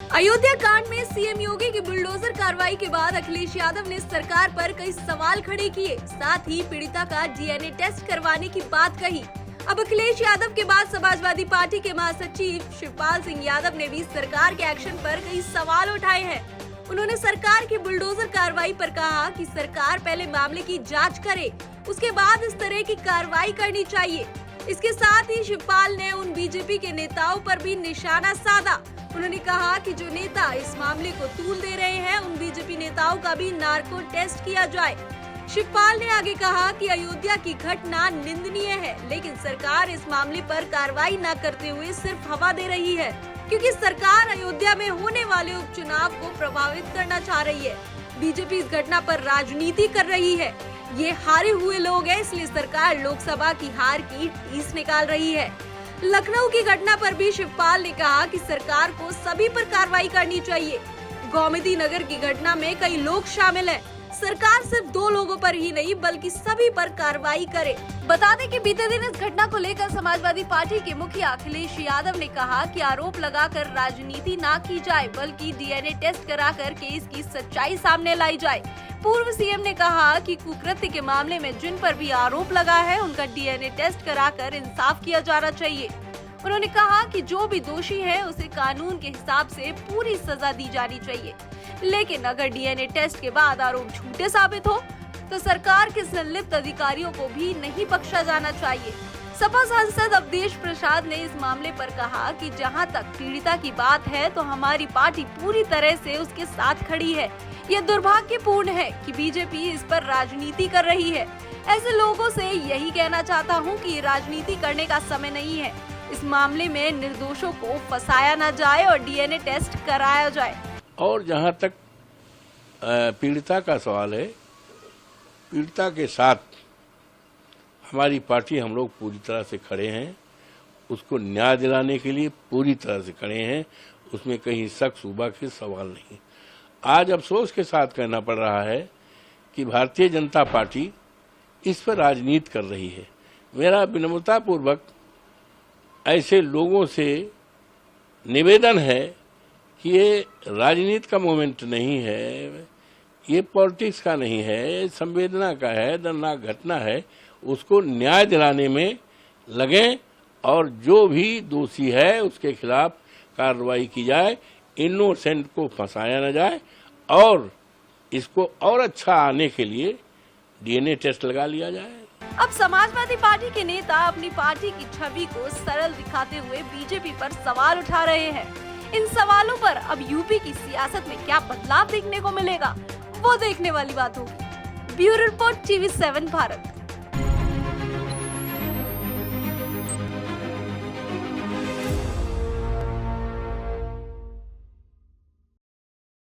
अयोध्या कांड में सीएम योगी की बुलडोजर कार्रवाई के बाद अखिलेश यादव ने सरकार पर कई सवाल खड़े किए, साथ ही पीड़िता का डीएनए टेस्ट करवाने की बात कही। अब अखिलेश यादव के बाद समाजवादी पार्टी के महासचिव शिवपाल सिंह यादव ने भी सरकार के एक्शन पर कई सवाल उठाए हैं। उन्होंने सरकार की बुलडोजर कार्रवाई पर कहा कि सरकार पहले मामले की जांच करे, उसके बाद इस तरह की कार्रवाई करनी चाहिए। इसके साथ ही शिवपाल ने उन बीजेपी के नेताओं पर भी निशाना साधा। उन्होंने कहा कि जो नेता इस मामले को तूल दे रहे हैं, उन बीजेपी नेताओं का भी नार्को टेस्ट किया जाए। शिवपाल ने आगे कहा कि अयोध्या की घटना निंदनीय है, लेकिन सरकार इस मामले पर कार्रवाई न करते हुए सिर्फ हवा दे रही है, क्योंकि सरकार अयोध्या में होने वाले उपचुनाव को प्रभावित करना चाह रही है। बीजेपी इस घटना पर राजनीति कर रही है। ये हारे हुए लोग हैं, इसलिए सरकार लोकसभा की हार की टीस निकाल रही है। लखनऊ की घटना पर भी शिवपाल ने कहा कि सरकार को सभी पर कार्रवाई करनी चाहिए। गोमती नगर की घटना में कई लोग शामिल हैं। सरकार सिर्फ 2 लोगों पर ही नहीं बल्कि सभी पर कार्रवाई करे। बता दें कि बीते दिन इस घटना को लेकर समाजवादी पार्टी के मुखिया अखिलेश यादव ने कहा कि आरोप लगाकर राजनीति ना की जाए, बल्कि डीएनए टेस्ट कराकर केस की सच्चाई सामने लाई जाए। पूर्व सीएम ने कहा कि कुकृत्य के मामले में जिन पर भी आरोप लगा है, उनका डीएनए टेस्ट कराकर इंसाफ किया जाना चाहिए। उन्होंने कहा कि जो भी दोषी है उसे कानून के हिसाब से पूरी सजा दी जानी चाहिए, लेकिन अगर डीएनए टेस्ट के बाद आरोप झूठे साबित हो तो सरकार के संलिप्त अधिकारियों को भी नहीं बख्शा जाना चाहिए। सपा सांसद अवधेश प्रसाद ने इस मामले पर कहा कि जहां तक पीड़िता की बात है तो हमारी पार्टी पूरी तरह से उसके साथ खड़ी है। यह दुर्भाग्यपूर्ण है कि बीजेपी इस पर राजनीति कर रही है। ऐसे लोगों से यही कहना चाहता हूं कि राजनीति करने का समय नहीं है। इस मामले में निर्दोषों को फंसाया न जाए और डीएनए टेस्ट कराया जाए। और जहां तक पीड़िता का सवाल है, पीड़िता के साथ हमारी पार्टी, हम लोग पूरी तरह से खड़े हैं। उसको न्याय दिलाने के लिए पूरी तरह से खड़े हैं। उसमें कहीं शक शुबा के सवाल नहीं। आज अफसोस के साथ कहना पड़ रहा है कि भारतीय जनता पार्टी इस पर राजनीति कर रही है। मेरा विनम्रतापूर्वक ऐसे लोगों से निवेदन है कि ये राजनीति का मोमेंट नहीं है, ये पॉलिटिक्स का नहीं है, संवेदना का है, दर्दनाक घटना है। उसको न्याय दिलाने में लगें और जो भी दोषी है उसके खिलाफ कार्रवाई की जाए। इनोसेंट को फंसाया न जाए और इसको और अच्छा आने के लिए डीएनए टेस्ट लगा लिया जाए। अब समाजवादी पार्टी के नेता अपनी पार्टी की छवि को सरल दिखाते हुए बीजेपी पर सवाल उठा रहे हैं। इन सवालों पर अब यूपी की सियासत में क्या बदलाव देखने को मिलेगा, वो देखने वाली बात होगी। Bureau report, TV7 Bharat.